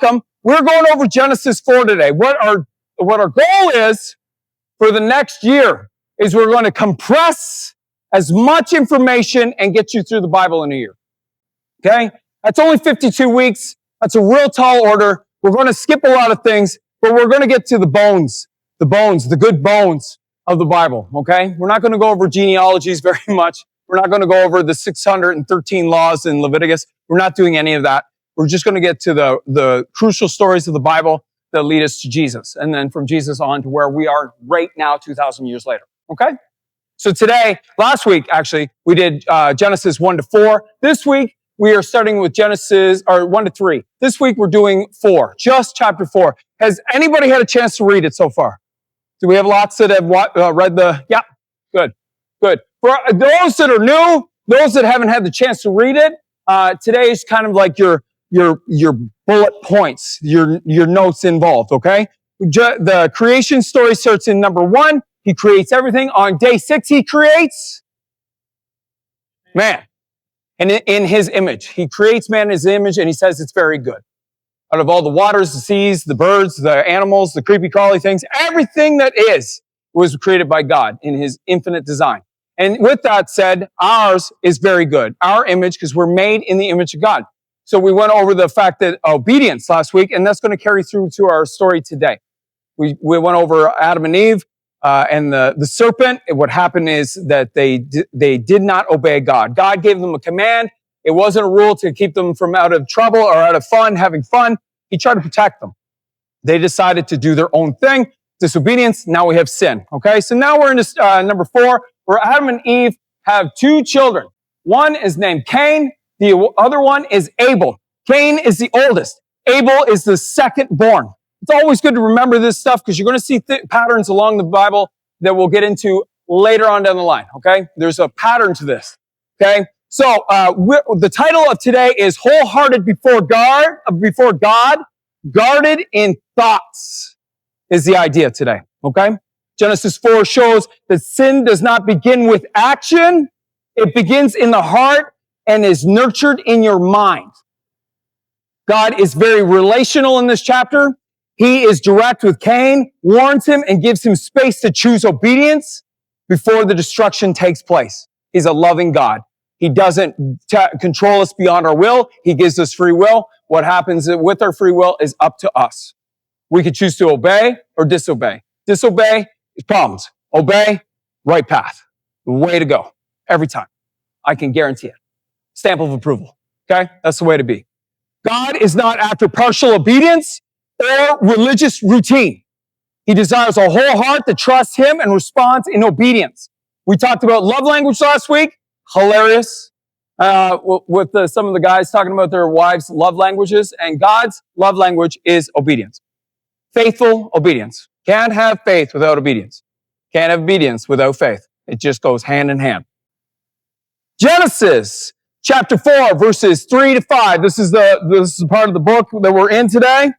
welcome. We're going over Genesis 4 today. What our goal is for the next year is we're going to compress as much information and get you through the Bible in a year. Okay? That's only 52 weeks. That's a real tall order. We're going to skip a lot of things, but we're going to get to the good bones of the Bible. Okay? We're not going to go over genealogies very much. We're not going to go over the 613 laws in Leviticus. We're not doing any of that. We're just going to get to the crucial stories of the Bible that lead us to Jesus. And then from Jesus on to where we are right now, 2,000 years later. Okay? So last week, actually, we did Genesis 1 to 4. This week, we are starting with Genesis, or 1 to 3. This week, we're doing 4, just chapter 4. Has anybody had a chance to read it so far? Do we have lots that have read yeah, good. For those that are new, those that haven't had the chance to read it, today is kind of like your bullet points, your notes involved, okay? The creation story starts in number 1. He creates everything. On day 6, he creates man. And in his image. He creates man in his image, and he says it's very good. Out of all the waters, the seas, the birds, the animals, the creepy crawly things, everything that was created by God in his infinite design. And with that said, ours is very good. Our image, because we're made in the image of God. So we went over the fact that obedience last week, and that's going to carry through to our story today. We went over Adam and Eve and the serpent. What happened is that they did not obey God. God gave them a command. It wasn't a rule to keep them from out of trouble or out of having fun. He tried to protect them. They decided to do their own thing. Disobedience. Now we have sin. Okay, so now we're in this, number 4, where Adam and Eve have 2 children. One is named Cain. The other one is Abel. Cain is the oldest. Abel is the second born. It's always good to remember this stuff because you're going to see patterns along the Bible that we'll get into later on down the line. Okay, there's a pattern to this. Okay, so the title of today is "Wholehearted Before God, Guarded in Thoughts." Is the idea today. Okay. Genesis 4 shows that sin does not begin with action. It begins in the heart and is nurtured in your mind. God is very relational in this chapter. He is direct with Cain, warns him, and gives him space to choose obedience before the destruction takes place. He's a loving God. He doesn't control us beyond our will. He gives us free will. What happens with our free will is up to us. We could choose to obey or disobey. Disobey, problems. Obey, right path. Way to go. Every time. I can guarantee it. Stamp of approval. Okay? That's the way to be. God is not after partial obedience or religious routine. He desires a whole heart that trusts him and responds in obedience. We talked about love language last week. Hilarious. With some of the guys talking about their wives' love languages. And God's love language is obedience. Faithful obedience. Can't have faith without obedience. Can't have obedience without faith. It just goes hand in hand. Genesis chapter 4, verses 3 to 5. This is the part of the book that we're in today.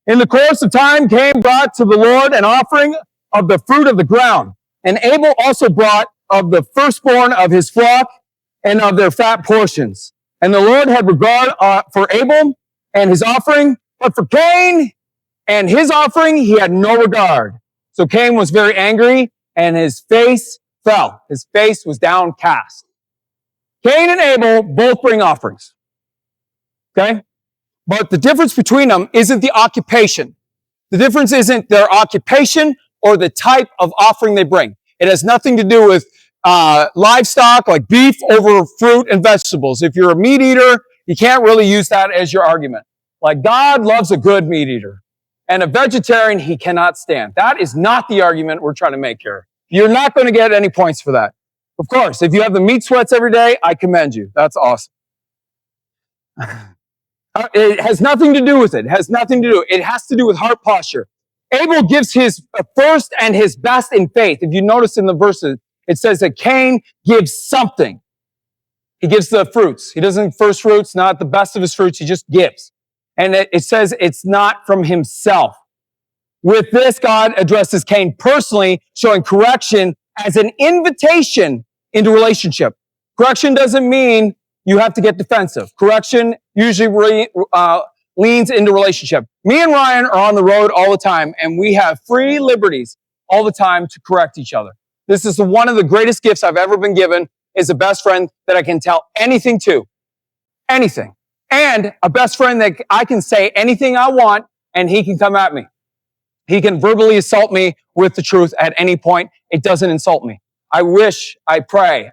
In the course of time, Cain brought to the Lord an offering of the fruit of the ground. And Abel also brought of the firstborn of his flock and of their fat portions. And the Lord had regard for Abel and his offering, but for Cain and his offering he had no regard. So Cain was very angry, and his face fell. His face was downcast. Cain and Abel both bring offerings. Okay? But the difference between them isn't the occupation. The difference isn't their occupation or the type of offering they bring. It has nothing to do with livestock like beef over fruit and vegetables. If you're a meat eater, you can't really use that as your argument. Like God loves a good meat eater. And a vegetarian, he cannot stand. That is not the argument we're trying to make here. You're not going to get any points for that. Of course, if you have the meat sweats every day, I commend you. That's awesome. It has nothing to do with it. It has nothing to do. It has to do with heart posture. Abel gives his first and his best in faith. If you notice in the verses, it says that Cain gives something. He gives the fruits. He doesn't first fruits, not the best of his fruits. He just gives. And it says it's not from himself. With this, God addresses Cain personally, showing correction as an invitation into relationship. Correction doesn't mean you have to get defensive. Correction usually leans into relationship. Me and Ryan are on the road all the time, and we have free liberties all the time to correct each other. This is one of the greatest gifts I've ever been given, is a best friend that I can tell anything to. Anything. And a best friend that I can say anything I want, and he can come at me. He can verbally assault me with the truth at any point. It doesn't insult me. I pray.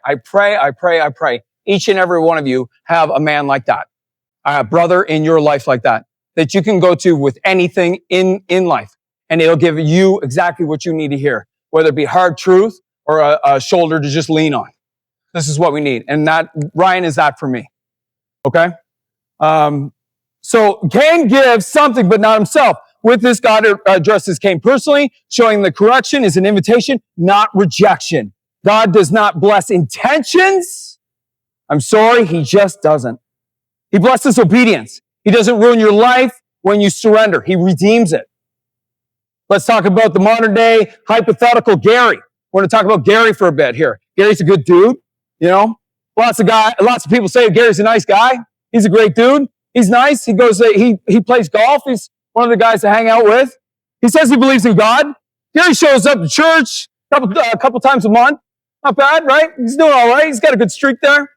Each and every one of you have a man like that. A brother in your life like that you can go to with anything in life. And it'll give you exactly what you need to hear, whether it be hard truth or a shoulder to just lean on. This is what we need. And that, Ryan is that for me. Okay? So Cain gives something, but not himself. With this, God addresses Cain personally, showing the correction is an invitation, not rejection. God does not bless intentions. I'm sorry, he just doesn't. He blesses obedience. He doesn't ruin your life when you surrender. He redeems it. Let's talk about the modern day hypothetical Gary. We're going to talk about Gary for a bit here. Gary's a good dude, you know. Lots of people say Gary's a nice guy. He's a great dude. He's nice. He goes, he plays golf. He's one of the guys to hang out with. He says he believes in God. Gary shows up to church a couple times a month. Not bad, right? He's doing all right. He's got a good streak there.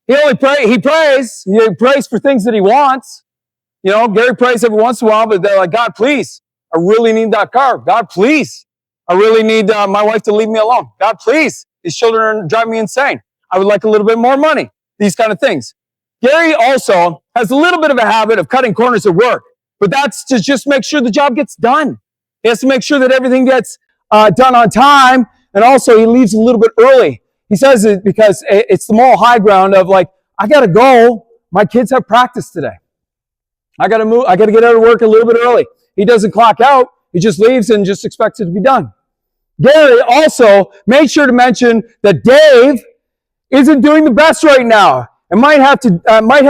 He prays. He prays for things that he wants. You know, Gary prays every once in a while, but they're like, God, please, I really need that car. God, please, I really need my wife to leave me alone. God, please, these children are driving me insane. I would like a little bit more money. These kind of things. Gary also has a little bit of a habit of cutting corners at work, but that's to just make sure the job gets done. He has to make sure that everything gets done on time, and also he leaves a little bit early. He says it because it's the moral high ground of like, I got to go. My kids have practice today. I got to move. I got to get out of work a little bit early. He doesn't clock out. He just leaves and just expects it to be done. Gary also made sure to mention that Dave isn't doing the best right now. It might have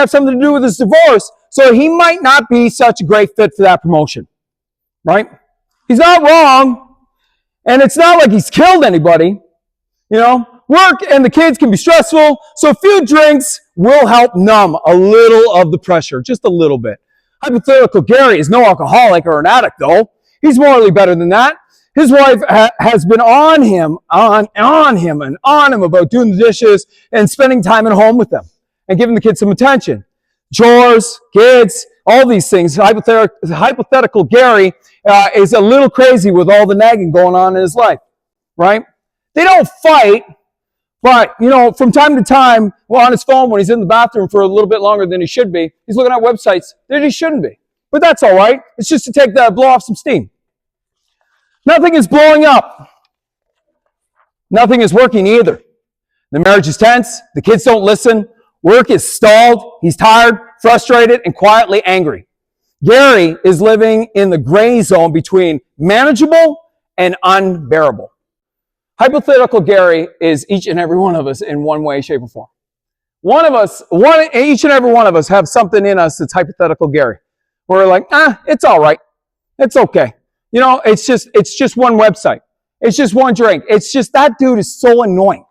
something to do with his divorce, so he might not be such a great fit for that promotion, right? He's not wrong, and it's not like he's killed anybody. You know, work and the kids can be stressful, so a few drinks will help numb a little of the pressure, just a little bit. Hypothetical Gary is no alcoholic or an addict, though. He's morally better than that. His wife has been on him about doing the dishes and spending time at home with them and giving the kids some attention. Chores, kids, all these things. Hypothetical Gary is a little crazy with all the nagging going on in his life, right? They don't fight, but, you know, from time to time, well, on his phone when he's in the bathroom for a little bit longer than he should be, he's looking at websites that he shouldn't be. But that's all right. It's just to blow off some steam. Nothing is blowing up. Nothing is working either. The marriage is tense. The kids don't listen. Work is stalled. He's tired, frustrated, and quietly angry. Gary is living in the gray zone between manageable and unbearable. Hypothetical Gary is each and every one of us in one way, shape, or form. Each and every one of us have something in us that's hypothetical Gary. We're like, it's all right. It's okay. You know, it's just one website. It's just one drink. It's just that dude is so annoying.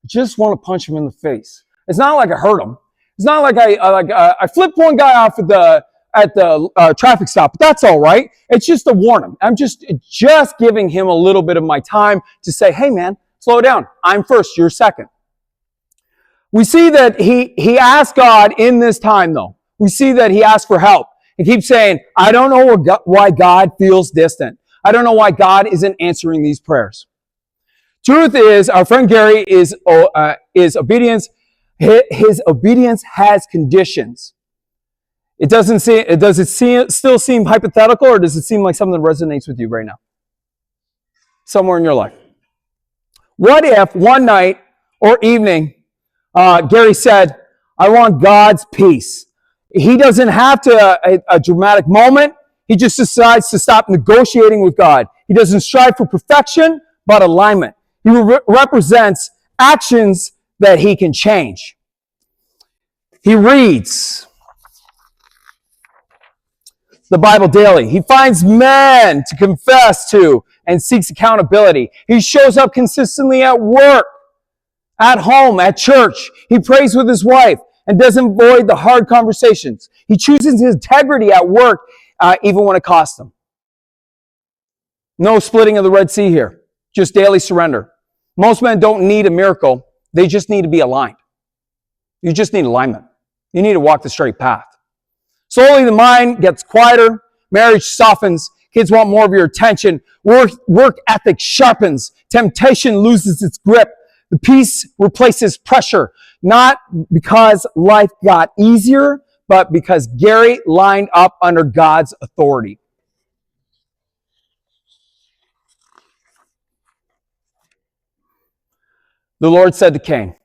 I just want to punch him in the face. It's not like I hurt him. It's not like I flipped one guy off at the traffic stop, but that's all right. It's just to warn him. I'm just giving him a little bit of my time to say, hey man, slow down. I'm first, you're second. We see that he asked God in this time though. We see that he asked for help. He keeps saying, I don't know why God feels distant. I don't know why God isn't answering these prayers. Truth is, our friend Gary is obedience. His obedience has conditions. Does it still seem hypothetical, or does it seem like something that resonates with you right now? Somewhere in your life. What if one night or evening, Gary said, I want God's peace. He doesn't have a dramatic moment. He just decides to stop negotiating with God. He doesn't strive for perfection, but alignment. He represents actions that he can change. He reads the Bible daily. He finds men to confess to and seeks accountability. He shows up consistently at work, at home, at church. He prays with his wife and doesn't avoid the hard conversations. He chooses his integrity at work, even when it costs him. No splitting of the Red Sea here, just daily surrender. Most men don't need a miracle. They just need to be aligned. You just need alignment. You need to walk the straight path. Slowly the mind gets quieter. Marriage softens. Kids want more of your attention. Work ethic sharpens. Temptation loses its grip. The peace replaces pressure. Not because life got easier, but because Gary lined up under God's authority. The Lord said to Cain,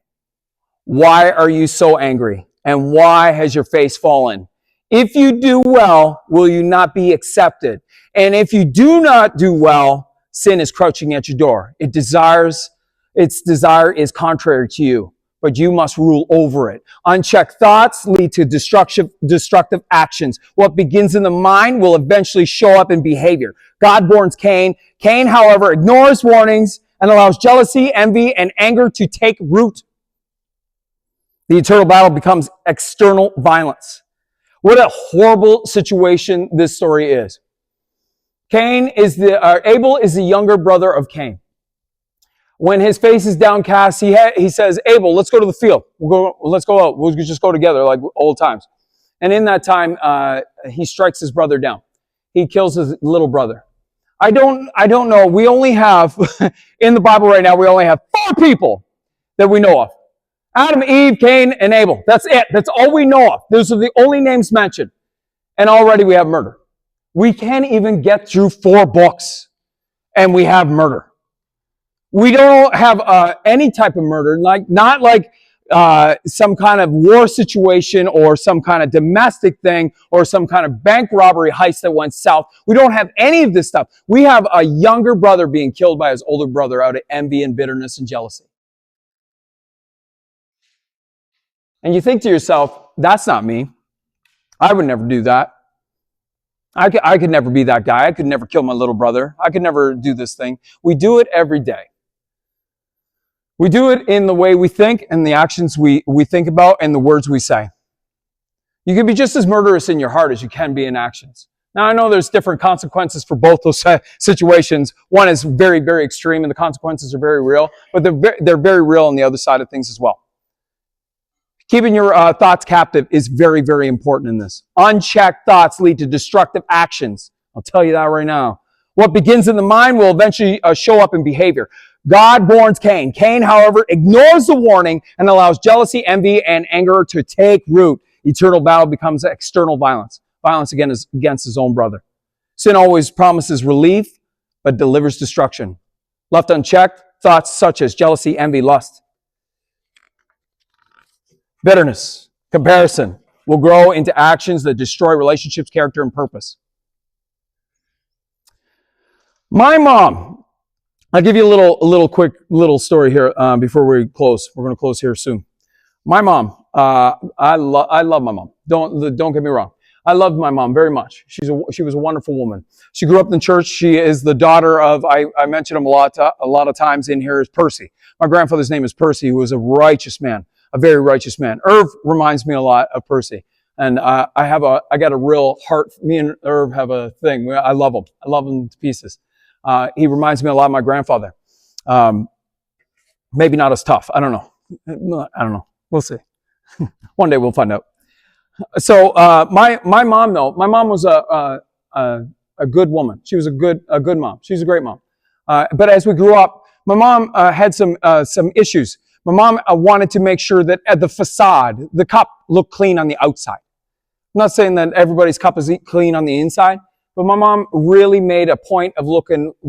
"Why are you so angry? And why has your face fallen? If you do well, will you not be accepted? And if you do not do well, sin is crouching at your door. Its desire is contrary to you, but you must rule over it. Unchecked thoughts lead to destructive actions. What begins in the mind will eventually show up in behavior. God warns Cain. Cain, however, ignores warnings and allows jealousy, envy, and anger to take root. The eternal battle becomes external violence. What a horrible situation this story is. Abel is the younger brother of Cain. When his face is downcast, he says, "Abel, let's go to the field. Let's go out. We'll just go together like old times." And in that time, he strikes his brother down. He kills his little brother. I don't know. We only have, in the Bible right now, we only have 4 people that we know of. Adam, Eve, Cain, and Abel. That's it. That's all we know of. Those are the only names mentioned. And already we have murder. We can't even get through 4 books, and we have murder. We don't have any type of murder, not like some kind of war situation or some kind of domestic thing or some kind of bank robbery heist that went south. We don't have any of this stuff. We have a younger brother being killed by his older brother out of envy and bitterness and jealousy. And you think to yourself, that's not me. I would never do that. I could never be that guy. I could never kill my little brother. I could never do this thing. We do it every day. We do it in the way we think and the actions we think about and the words we say. You can be just as murderous in your heart as you can be in actions. Now, I know there's different consequences for both those situations. One is very, very extreme and the consequences are very real, but they're very real on the other side of things as well. Keeping your thoughts captive is very, very important in this. Unchecked thoughts lead to destructive actions. I'll tell you that right now. What begins in the mind will eventually show up in behavior. God warns Cain. Cain, however, ignores the warning and allows jealousy, envy, and anger to take root. Eternal battle becomes external violence. Violence again is against his own brother. Sin always promises relief, but delivers destruction. Left unchecked, thoughts such as jealousy, envy, lust, bitterness, comparison will grow into actions that destroy relationships, character, and purpose. My mom, I'll give you a quick story here before we close. We're going to close here soon. My mom, I love my mom. Don't get me wrong. I loved my mom very much. She was a wonderful woman. She grew up in church. She is the daughter of, I mentioned him a lot of times in here, is Percy. My grandfather's name is Percy, who was a righteous man. A very righteous man. Irv reminds me a lot of Percy. And I got a real heart. Me and Irv have a thing. I love him. I love him to pieces. He reminds me a lot of my grandfather. Maybe not as tough. I don't know. We'll see. One day we'll find out. So my mom, though, my mom was a good woman. She was a good mom. She was a great mom. But as we grew up, my mom had some issues. My mom wanted to make sure that at the facade, the cup looked clean on the outside. I'm not saying that everybody's cup is clean on the inside, but my mom really made a point of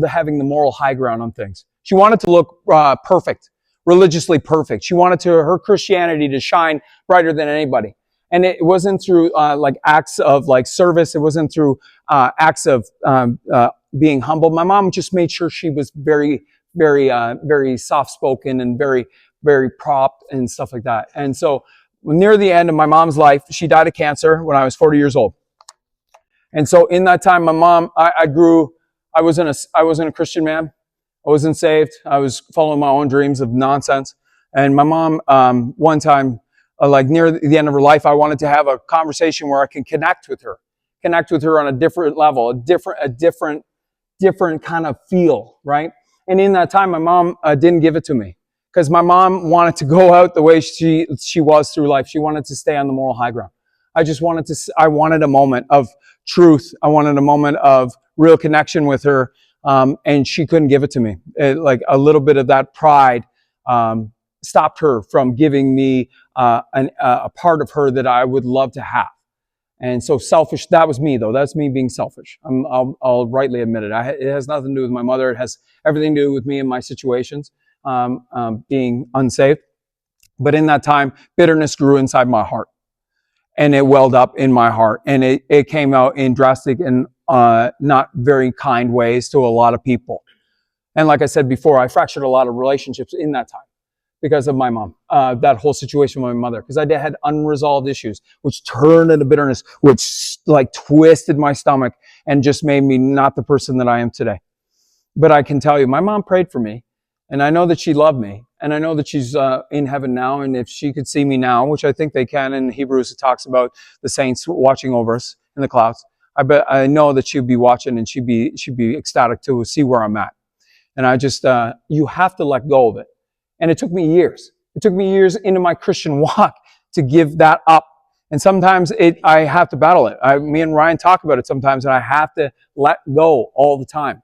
having the moral high ground on things. She wanted to look perfect, religiously perfect. She wanted her Christianity to shine brighter than anybody. And it wasn't through acts of service. It wasn't through acts of being humble. My mom just made sure she was very, very, very soft-spoken and very, very propped and stuff like that. And so near the end of my mom's life, she died of cancer when I was 40 years old. And so in that time, my mom, I wasn't a Christian man. I wasn't saved. I was following my own dreams of nonsense. And my mom, one time, like near the end of her life, I wanted to have a conversation where I can connect with her on a different level, a different kind of feel, right? And in that time, my mom didn't give it to me because my mom wanted to go out the way she was through life. She wanted to stay on the moral high ground. I wanted a moment of truth. I wanted a moment of real connection with her. And she couldn't give it to me. Like a little bit of that pride stopped her from giving me a part of her that I would love to have. And so selfish, that was me though. That's me being selfish. I'll rightly admit it. It has nothing to do with my mother. It has everything to do with me and my situations, being unsaved. But in that time, bitterness grew inside my heart. And it welled up in my heart. And it came out in drastic and not very kind ways to a lot of people. And like I said before, I fractured a lot of relationships in that time because of my mom, that whole situation with my mother, because I had unresolved issues, which turned into bitterness, which like twisted my stomach and just made me not the person that I am today. But I can tell you, my mom prayed for me, and I know that she loved me, and I know that she's in heaven now, and if she could see me now, which I think they can, in Hebrews it talks about the saints watching over us in the clouds, I know that she'd be watching, and she'd be ecstatic to see where I'm at. And I just, you have to let go of it. And it took me years. It took me years into my Christian walk to give that up. And sometimes I have to battle it. Me and Ryan talk about it sometimes, and I have to let go all the time.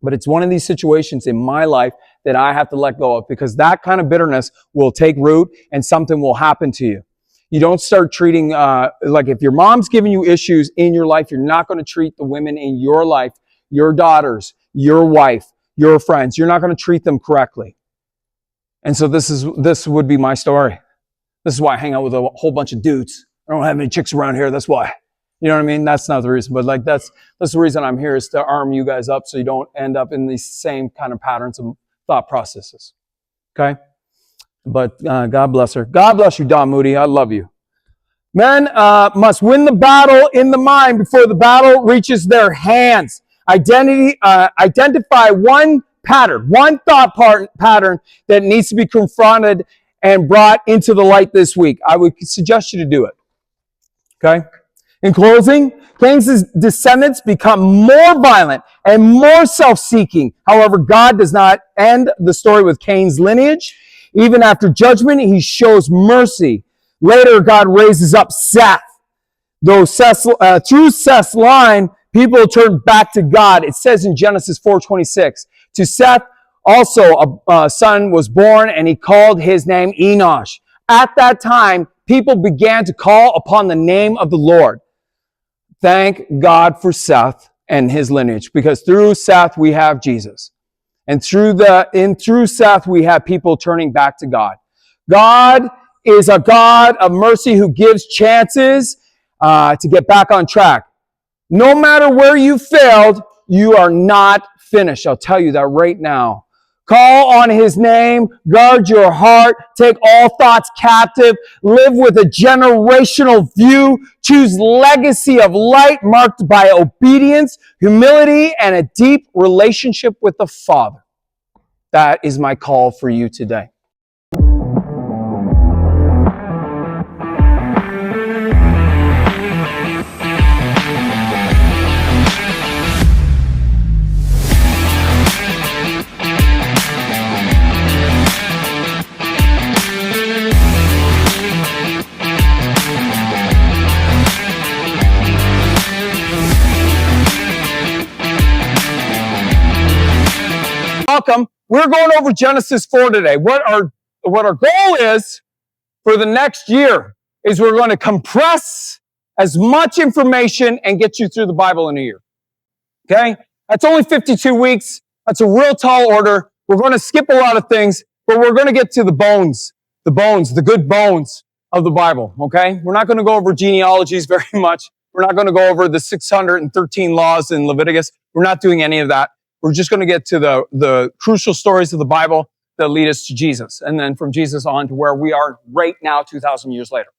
But it's one of these situations in my life that I have to let go of, because that kind of bitterness will take root and something will happen to you. You don't start treating, like if your mom's giving you issues in your life, you're not going to treat the women in your life, your daughters, your wife, your friends. You're not going to treat them correctly. And so this would be my story. This is why I hang out with a whole bunch of dudes. I don't have any chicks around here. That's why. You know what I mean? That's not the reason, but like that's the reason I'm here, is to arm you guys up so you don't end up in these same kind of patterns of thought processes. Okay? But God bless her. God bless you, Don Moody. I love you. Men must win the battle in the mind before the battle reaches their hands. Identify one pattern, one thought pattern that needs to be confronted and brought into the light this week. I would suggest you to do it. Okay? In closing, Cain's descendants become more violent and more self-seeking. However, God does not end the story with Cain's lineage. Even after judgment, he shows mercy. Later, God raises up Seth. Though through Seth's line, people turn back to God. It says in Genesis 4:26, to Seth also a son was born, and he called his name Enosh. At that time, people began to call upon the name of the Lord. Thank God for Seth and his lineage, because through Seth we have Jesus. And through Seth we have people turning back to God. God is a God of mercy who gives chances to get back on track. No matter where you failed, you are not finished. I'll tell you that right now. Call on his name, guard your heart, take all thoughts captive, live with a generational view, choose legacy of light marked by obedience, humility, and a deep relationship with the Father. That is my call for you today. Welcome. We're going over Genesis 4 today. What our goal is for the next year is we're going to compress as much information and get you through the Bible in a year. Okay? That's only 52 weeks. That's a real tall order. We're going to skip a lot of things, but we're going to get to the good bones of the Bible. Okay? We're not going to go over genealogies very much. We're not going to go over the 613 laws in Leviticus. We're not doing any of that. We're just going to get to the crucial stories of the Bible that lead us to Jesus. And then from Jesus on to where we are right now, 2,000 years later.